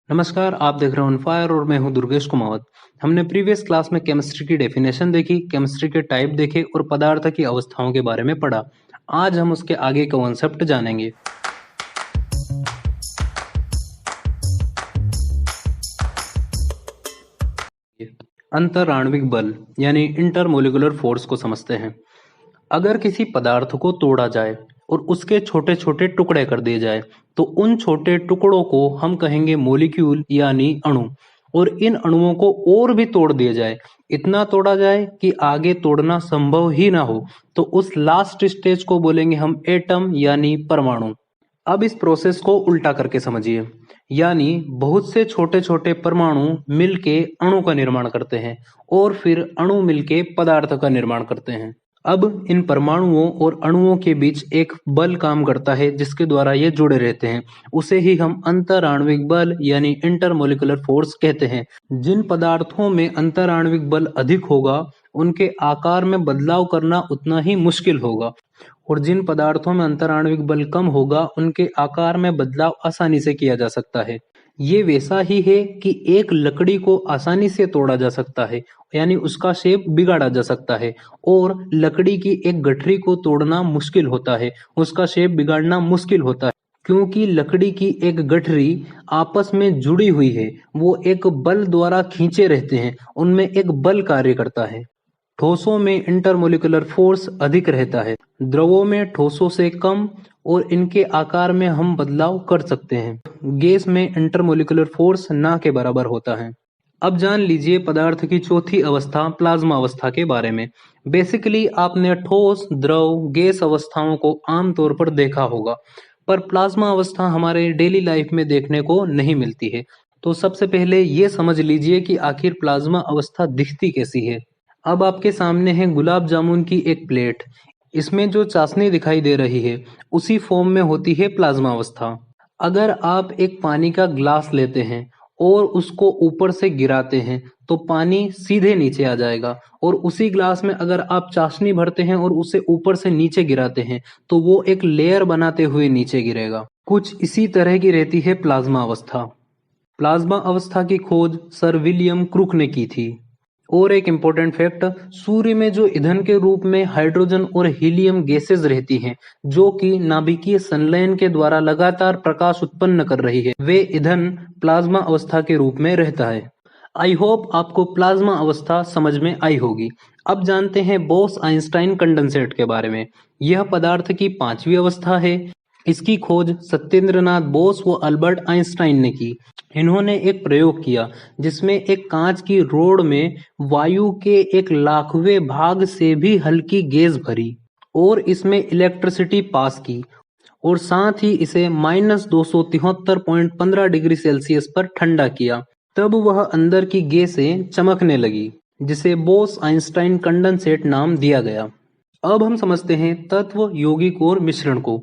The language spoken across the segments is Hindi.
नमस्कार, आप देख रहे हैं ऑन फायर और मैं हूं दुर्गेश कुमावत। हमने प्रीवियस क्लास में केमिस्ट्री की डेफिनेशन देखी, केमिस्ट्री के टाइप देखे और पदार्थ की अवस्थाओं के बारे में पढ़ा। आज हम उसके आगे का कॉन्सेप्ट जानेंगे। अंतराण्विक बल यानी इंटरमोलिकुलर फोर्स को समझते हैं। अगर किसी पदार्थ को तोड़ा जाए और उसके छोटे छोटे टुकड़े कर दिए जाए तो उन छोटे टुकड़ों को हम कहेंगे मोलिक्यूल यानी अणु। और इन अणुओं को और भी तोड़ दिया जाए, इतना तोड़ा जाए कि आगे तोड़ना संभव ही ना हो, तो उस लास्ट स्टेज को बोलेंगे हम एटम यानी परमाणु। अब इस प्रोसेस को उल्टा करके समझिए, यानी बहुत से छोटे छोटे परमाणु मिलके अणु का निर्माण करते हैं और फिर अणु मिलके पदार्थ का निर्माण करते हैं। अब इन परमाणुओं और अणुओं के बीच एक बल काम करता है जिसके द्वारा ये जुड़े रहते हैं। उसे ही हम अंतराण्विक बल यानी इंटरमोलिकुलर फोर्स कहते हैं। जिन पदार्थों में अंतराण्विक बल अधिक होगा उनके आकार में बदलाव करना उतना ही मुश्किल होगा, और जिन पदार्थों में अंतराण्विक बल कम होगा उनके आकार में बदलाव आसानी से किया जा सकता है। ये वैसा ही है कि एक लकड़ी को आसानी से तोड़ा जा सकता है, यानी उसका शेप बिगाड़ा जा सकता है, और लकड़ी की एक गठरी को तोड़ना मुश्किल होता है, उसका शेप बिगाड़ना मुश्किल होता है, क्योंकि लकड़ी की एक गठरी आपस में जुड़ी हुई है, वो एक बल द्वारा खींचे रहते हैं, उनमें एक बल कार्य करता है। ठोसों में इंटरमोलिकुलर फोर्स अधिक रहता है, द्रवों में ठोसों से कम, और इनके आकार में हम बदलाव कर सकते हैं। गैस में इंटरमोलिकुलर फोर्स ना के बराबर होता है। अब जान लीजिए पदार्थ की चौथी अवस्था प्लाज्मा अवस्था के बारे में। बेसिकली आपने ठोस, द्रव, गैस अवस्थाओं को आमतौर पर देखा होगा, पर प्लाज्मा अवस्था हमारे डेली लाइफ में देखने को नहीं मिलती है। तो सबसे पहले ये समझ लीजिए कि आखिर प्लाज्मा अवस्था दिखती कैसी है। अब आपके सामने है गुलाब जामुन की एक प्लेट। इसमें जो चाशनी दिखाई दे रही है उसी फॉर्म में होती है प्लाज्मा अवस्था। अगर आप एक पानी का ग्लास लेते हैं और उसको ऊपर से गिराते हैं तो पानी सीधे नीचे आ जाएगा, और उसी ग्लास में अगर आप चाशनी भरते हैं और उसे ऊपर से नीचे गिराते हैं तो वो एक लेयर बनाते हुए नीचे गिरेगा। कुछ इसी तरह की रहती है प्लाज्मा अवस्था। प्लाज्मा अवस्था की खोज सर विलियम क्रुक ने की थी। और एक इम्पोर्टेंट फैक्ट, सूर्य में जो ईंधन के रूप में हाइड्रोजन और हीलियम गैसेज रहती हैं, जो कि नाभिकीय संलयन के द्वारा लगातार प्रकाश उत्पन्न कर रही है, वे ईंधन प्लाज्मा अवस्था के रूप में रहता है। आई होप आपको प्लाज्मा अवस्था समझ में आई होगी। अब जानते हैं बोस आइंस्टाइन कंडेंसेट के बारे में। यह पदार्थ की पांचवी अवस्था है। इसकी खोज सत्येंद्रनाथ बोस व अल्बर्ट आइंस्टाइन ने की। इन्होंने एक प्रयोग किया जिसमें एक कांच की रोड में वायु के 1,00,000वें भाग से भी हल्की गैस भरी और इसमें इलेक्ट्रिसिटी पास की, और साथ ही इसे -273.15 डिग्री सेल्सियस पर ठंडा किया। तब वह अंदर की गैसें चमकने लगी, जिसे बोस आइंस्टाइन कंडेंसेट नाम दिया गया। अब हम समझते हैं तत्व, यौगिक और मिश्रण को।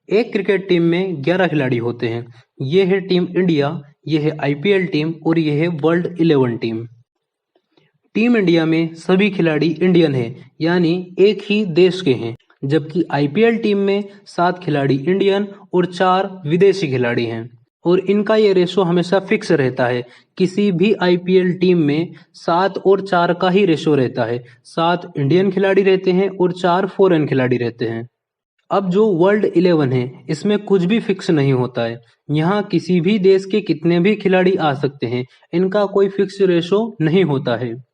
एक क्रिकेट टीम में 11 खिलाड़ी होते हैं। ये है टीम इंडिया, ये है आईपीएल टीम और ये है वर्ल्ड 11 टीम। टीम इंडिया में सभी खिलाड़ी इंडियन हैं, यानी एक ही देश के हैं, जबकि आईपीएल टीम में 7 खिलाड़ी इंडियन और 4 विदेशी खिलाड़ी हैं, और इनका ये रेशो हमेशा फिक्स रहता है। किसी भी आईपीएल टीम में 7 और 4 का ही रेशो रहता है। 7 इंडियन खिलाड़ी रहते हैं और 4 फॉरेन खिलाड़ी रहते हैं। अब जो वर्ल्ड 11 है इसमें कुछ भी फिक्स नहीं होता है। यहाँ किसी भी देश के कितने भी खिलाड़ी आ सकते हैं, इनका कोई फिक्स रेशो नहीं होता है।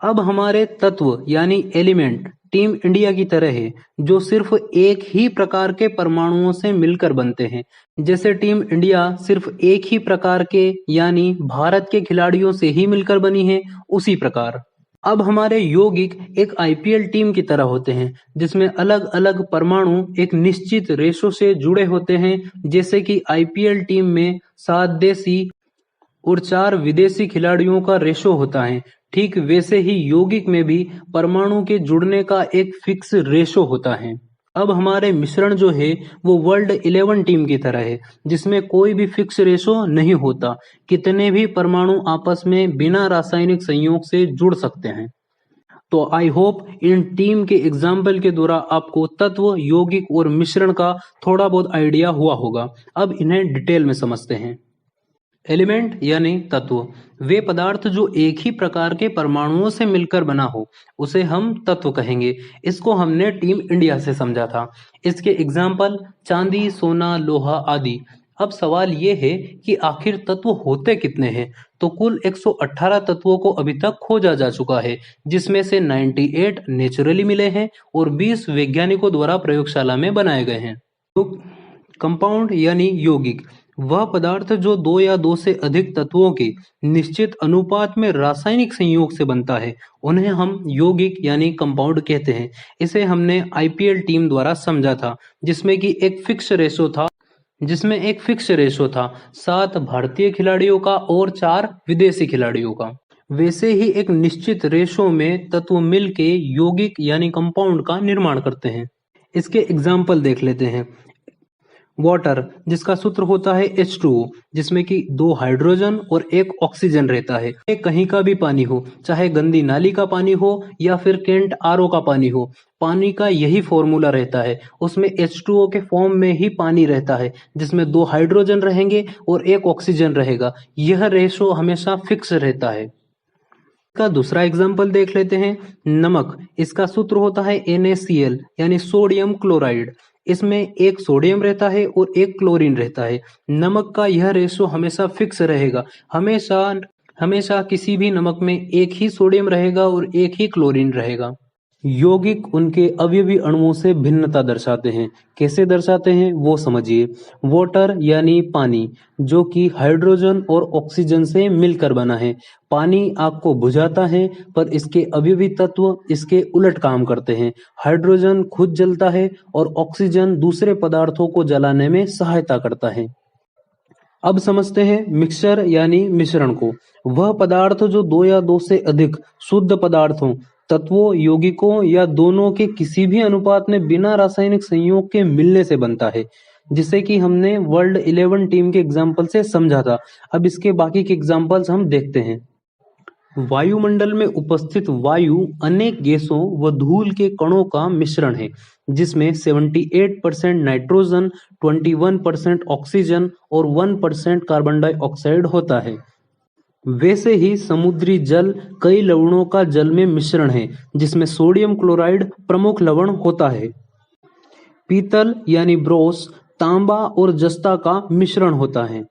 अब हमारे तत्व यानी एलिमेंट टीम इंडिया की तरह है, जो सिर्फ एक ही प्रकार के परमाणुओं से मिलकर बनते हैं। जैसे टीम इंडिया सिर्फ एक ही प्रकार के यानी भारत के खिलाड़ियों से ही मिलकर बनी है, उसी प्रकार अब हमारे यौगिक एक आईपीएल टीम की तरह होते हैं, जिसमें अलग अलग परमाणु एक निश्चित रेशो से जुड़े होते हैं। जैसे कि आईपीएल टीम में 7 देशी और 4 विदेशी खिलाड़ियों का रेशो होता है, ठीक वैसे ही यौगिक में भी परमाणु के जुड़ने का एक फिक्स रेशो होता है। अब हमारे मिश्रण जो है वो वर्ल्ड 11 टीम की तरह है, जिसमें कोई भी फिक्स रेशो नहीं होता। कितने भी परमाणु आपस में बिना रासायनिक संयोग से जुड़ सकते हैं। तो आई होप इन टीम के एग्जाम्पल के द्वारा आपको तत्व, यौगिक और मिश्रण का थोड़ा बहुत आइडिया हुआ होगा। अब इन्हें डिटेल में समझते हैं। एलिमेंट यानी तत्व, वे पदार्थ जो एक ही प्रकार के परमाणुओं से मिलकर बना हो उसे हम तत्व कहेंगे। इसको हमने टीम इंडिया से समझा था। इसके एग्जाम्पल चांदी, सोना, लोहा आदि। अब सवाल ये है कि आखिर तत्व होते कितने हैं? तो कुल 118 तत्वों को अभी तक खोजा जा चुका है, जिसमें से 98 नेचुरली मिले हैं और 20 वैज्ञानिकों द्वारा प्रयोगशाला में बनाए गए हैं। तो कंपाउंड यानी यौगिक, वह पदार्थ जो दो या दो से अधिक तत्वों के निश्चित अनुपात में रासायनिक संयोग से बनता है, उन्हें हम यौगिक यानी कंपाउंड कहते हैं। इसे हमने आईपीएल टीम द्वारा समझा था, जिसमें एक फिक्स रेशो था 7 भारतीय खिलाड़ियों का और 4 विदेशी खिलाड़ियों का। वैसे ही एक निश्चित रेशो में तत्व मिलके यौगिक यानी कंपाउंड का निर्माण करते हैं। इसके एग्जाम्पल देख लेते हैं। वाटर, जिसका सूत्र होता है H2O, जिसमें कि 2 हाइड्रोजन और 1 ऑक्सीजन रहता है। ये कहीं का भी पानी हो, चाहे गंदी नाली का पानी हो या फिर कैंट आरओ का पानी हो, पानी का यही फॉर्मूला रहता है। उसमें H2O के फॉर्म में ही पानी रहता है, जिसमें 2 हाइड्रोजन रहेंगे और 1 ऑक्सीजन रहेगा। यह रेशो हमेशा फिक्स रहता है। का दूसरा एग्जाम्पल देख लेते हैं। नमक, इसका सूत्र होता है NaCl यानी सोडियम क्लोराइड। इसमें 1 सोडियम रहता है और 1 क्लोरीन रहता है। नमक का यह रेशो हमेशा फिक्स रहेगा। हमेशा किसी भी नमक में 1 ही सोडियम रहेगा और 1 ही क्लोरीन रहेगा। यौगिक उनके अवयवी अणुओं से भिन्नता दर्शाते हैं। कैसे दर्शाते हैं वो समझिए। वाटर यानी पानी, जो कि हाइड्रोजन और ऑक्सीजन से मिलकर बना है। पानी आग को बुझाता है, पर इसके अवयवी तत्व इसके उलट काम करते हैं। हाइड्रोजन खुद जलता है और ऑक्सीजन दूसरे पदार्थों को जलाने में सहायता करता है। अब समझते हैं मिक्सचर यानी मिश्रण को। वह पदार्थ जो 2 या 2 से अधिक शुद्ध पदार्थों, तत्वों, यौगिकों या दोनों के किसी भी अनुपात में बिना रासायनिक संयोग के मिलने से बनता है, जिसे कि हमने वर्ल्ड 11 टीम के एग्जाम्पल से समझा था। अब इसके बाकी के एग्जाम्पल्स हम देखते हैं। वायुमंडल में उपस्थित वायु अनेक गैसों व धूल के कणों का मिश्रण है, जिसमें 78% नाइट्रोजन, 21% ऑक्सीजन और 1% कार्बन डाइऑक्साइड होता है। वैसे ही समुद्री जल कई लवणों का जल में मिश्रण है, जिसमें सोडियम क्लोराइड प्रमुख लवण होता है। पीतल यानी ब्रोस, तांबा और जस्ता का मिश्रण होता है।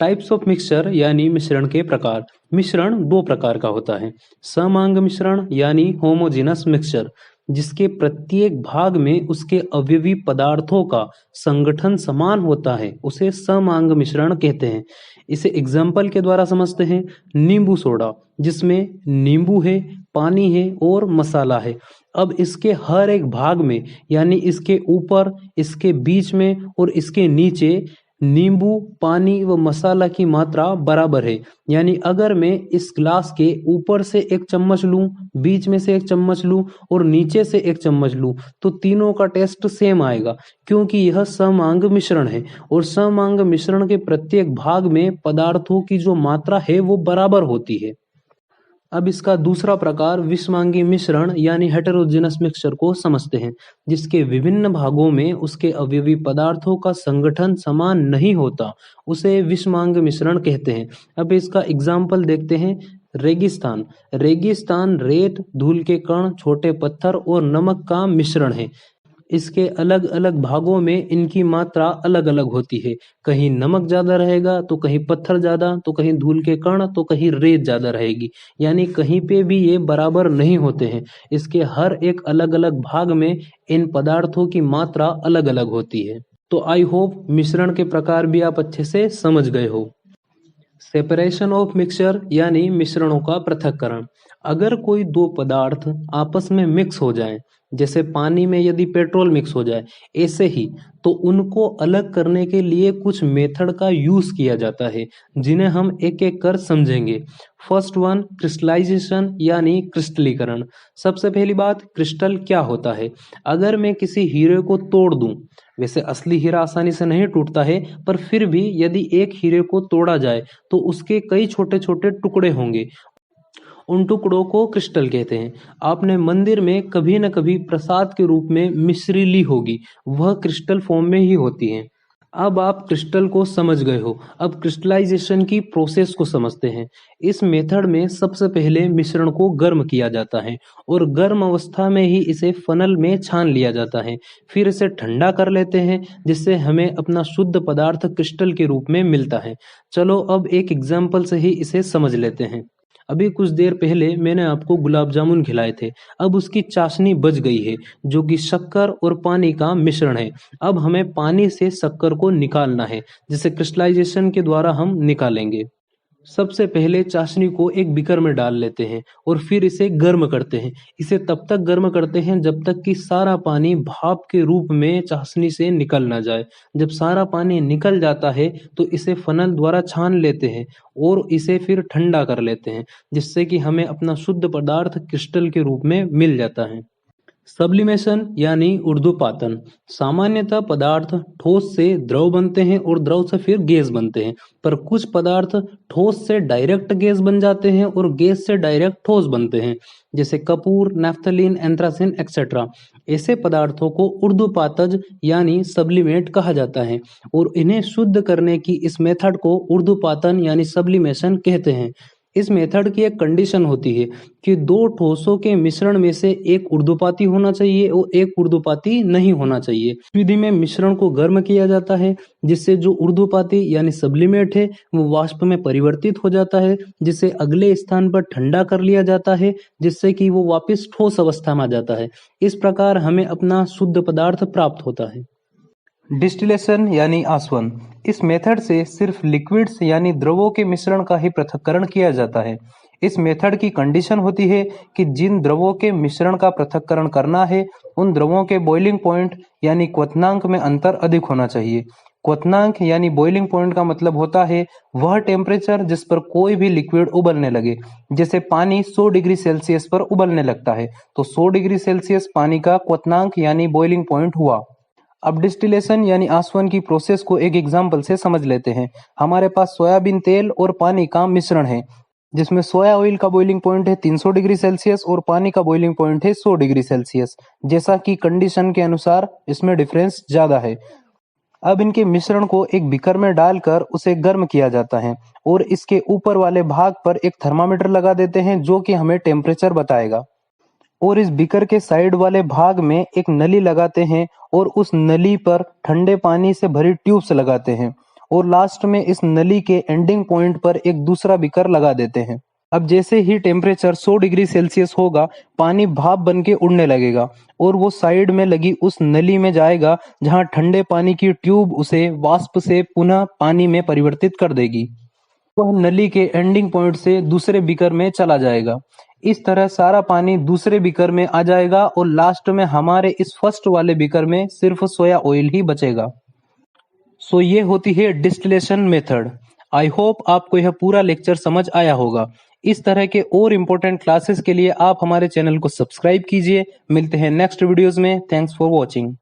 टाइप्स ऑफ मिक्सचर यानी मिश्रण के प्रकार। मिश्रण 2 प्रकार का होता है। समांग मिश्रण यानी होमोजेनस मिक्सचर, जिसके प्रत्येक भाग में उसके अवयवी पदार्थों का संगठन समान होता है, उसे समांग मिश्रण कहते हैं। इसे एग्जाम्पल के द्वारा समझते हैं। नींबू सोडा, जिसमें नींबू है, पानी है और मसाला है। अब इसके हर एक भाग में यानी इसके ऊपर, इसके बीच में और इसके नीचे नींबू, पानी व मसाला की मात्रा बराबर है। यानी अगर मैं इस ग्लास के ऊपर से 1 चम्मच लूं, बीच में से 1 चम्मच लूं और नीचे से 1 चम्मच लूं, तो तीनों का टेस्ट सेम आएगा, क्योंकि यह समांग मिश्रण है और समांग मिश्रण के प्रत्येक भाग में पदार्थों की जो मात्रा है वो बराबर होती है। अब इसका दूसरा प्रकार विषमांगी मिश्रण यानी हेटेरोजेनस मिक्सचर को समझते हैं, जिसके विभिन्न भागों में उसके अवयवी पदार्थों का संगठन समान नहीं होता, उसे विषमांग मिश्रण कहते हैं। अब इसका एग्जाम्पल देखते हैं। रेगिस्तान रेत, धूल के कण, छोटे पत्थर और नमक का मिश्रण है। इसके अलग अलग भागों में इनकी मात्रा अलग अलग होती है। कहीं नमक ज्यादा रहेगा तो कहीं पत्थर ज्यादा, तो कहीं धूल के कण, तो कहीं रेत ज्यादा रहेगी। यानी कहीं पे भी ये बराबर नहीं होते हैं। इसके हर एक अलग अलग भाग में इन पदार्थों की मात्रा अलग अलग होती है। तो आई होप मिश्रण के प्रकार भी आप अच्छे से समझ गए हो। सेपरेशन ऑफ मिक्सचर यानी मिश्रणों का पृथक्करण। अगर कोई 2 पदार्थ आपस में मिक्स हो जाएं, जैसे पानी में यदि पेट्रोल मिक्स हो जाए, ऐसे ही तो उनको अलग करने के लिए कुछ मेथड का यूज किया जाता है, जिन्हें हम एक एक कर समझेंगे। फर्स्ट वन, क्रिस्टलाइजेशन यानी क्रिस्टलीकरण। सबसे पहली बात, क्रिस्टल क्या होता है? अगर मैं किसी हीरे को तोड़ दूं, वैसे असली हीरा आसानी से नहीं टूटता है, पर फिर भी यदि एक हीरे को तोड़ा जाए तो उसके कई छोटे छोटे टुकड़े होंगे। उन टुकड़ों को क्रिस्टल कहते हैं। आपने मंदिर में कभी न कभी प्रसाद के रूप में मिश्री ली होगी, वह क्रिस्टल फॉर्म में ही होती है। अब आप क्रिस्टल को समझ गए हो। अब क्रिस्टलाइजेशन की प्रोसेस को समझते हैं। इस मेथड में सबसे पहले मिश्रण को गर्म किया जाता है और गर्म अवस्था में ही इसे फनल में छान लिया जाता है। फिर इसे ठंडा कर लेते हैं जिससे हमें अपना शुद्ध पदार्थ क्रिस्टल के रूप में मिलता है। चलो अब एक एग्जाम्पल से ही इसे समझ लेते हैं। अभी कुछ देर पहले मैंने आपको गुलाब जामुन खिलाए थे। अब उसकी चाशनी बच गई है जो कि शक्कर और पानी का मिश्रण है। अब हमें पानी से शक्कर को निकालना है जिसे क्रिस्टलाइजेशन के द्वारा हम निकालेंगे। सबसे पहले चाशनी को एक बीकर में डाल लेते हैं और फिर इसे गर्म करते हैं। इसे तब तक गर्म करते हैं जब तक कि सारा पानी भाप के रूप में चाशनी से निकल ना जाए। जब सारा पानी निकल जाता है तो इसे फनल द्वारा छान लेते हैं और इसे फिर ठंडा कर लेते हैं जिससे कि हमें अपना शुद्ध पदार्थ क्रिस्टल के रूप में मिल जाता है। सब्लिमेशन यानी ऊर्ध्वपातन। सामान्यतः पदार्थ ठोस से द्रव बनते हैं और द्रव से फिर गैस बनते हैं, पर कुछ पदार्थ ठोस से डायरेक्ट गैस बन जाते हैं और गैस से डायरेक्ट ठोस बनते हैं, जैसे कपूर, नैफ्थलीन, एंथ्रासिन एक्सेट्रा। ऐसे पदार्थों को ऊर्ध्वपातज यानी सब्लिमेट कहा जाता है और इन्हें शुद्ध करने की इस मेथड को ऊर्ध्वपातन यानी सब्लिमेशन कहते हैं। इस मेथड की एक कंडीशन होती है कि दो ठोसों के मिश्रण में से एक ऊर्ध्वपाती होना चाहिए और एक ऊर्ध्वपाती नहीं होना चाहिए। इस विधि में मिश्रण को गर्म किया जाता है जिससे जो ऊर्ध्वपाती यानी सब्लिमेट है वो वाष्प में परिवर्तित हो जाता है, जिसे अगले स्थान पर ठंडा कर लिया जाता है जिससे कि वो वापस ठोस अवस्था में आ जाता है। इस प्रकार हमें अपना शुद्ध पदार्थ प्राप्त होता है। डिस्टिलेशन यानी आसवन। इस मेथड से सिर्फ लिक्विड्स यानी द्रवों के मिश्रण का ही पृथक्करण किया जाता है। इस मेथड की कंडीशन होती है कि जिन द्रवों के मिश्रण का पृथक्करण करना है उन द्रवों के बॉइलिंग पॉइंट यानी क्वथनांक में अंतर अधिक होना चाहिए। क्वथनांक यानी बॉइलिंग पॉइंट का मतलब होता है वह टेम्परेचर जिस पर कोई भी लिक्विड उबलने लगे। जैसे पानी 100 डिग्री सेल्सियस पर उबलने लगता है तो 100 डिग्री सेल्सियस पानी का क्वथनांक यानी बॉइलिंग पॉइंट हुआ। अब डिस्टिलेशन यानी आसवन की प्रोसेस को एक एग्जाम्पल से समझ लेते हैं। हमारे पास सोयाबीन तेल और पानी का मिश्रण है जिसमें सोया ऑयल का बॉइलिंग पॉइंट है 300 डिग्री सेल्सियस और पानी का बॉइलिंग पॉइंट है 100 डिग्री सेल्सियस। जैसा कि कंडीशन के अनुसार इसमें डिफरेंस ज्यादा है। अब इनके मिश्रण को एक बीकर में डालकर उसे गर्म किया जाता है और इसके ऊपर वाले भाग पर एक थर्मामीटर लगा देते हैं जो कि हमें टेम्परेचर बताएगा। और इस बीकर के साइड वाले भाग में एक नली लगाते हैं और उस नली पर ठंडे पानी से भरी ट्यूब्स लगाते हैं और लास्ट में इस नली के एंडिंग पॉइंट पर एक दूसरा बीकर लगा देते हैं। अब जैसे ही टेम्परेचर 100 डिग्री सेल्सियस होगा पानी भाप बन के उड़ने लगेगा और वो साइड में लगी उस नली में जाएगा जहां ठंडे पानी की ट्यूब उसे वाष्प से पुनः पानी में परिवर्तित कर देगी। वह नली के एंडिंग पॉइंट से दूसरे बीकर में चला जाएगा। इस तरह सारा पानी दूसरे बीकर में आ जाएगा और लास्ट में हमारे इस फर्स्ट वाले बीकर में सिर्फ सोया ऑयल ही बचेगा। सो ये होती है डिस्टिलेशन मेथड। आई होप आपको यह पूरा लेक्चर समझ आया होगा। इस तरह के और इम्पोर्टेंट क्लासेस के लिए आप हमारे चैनल को सब्सक्राइब कीजिए। मिलते हैं नेक्स्ट वीडियोस में। Thanks for watching.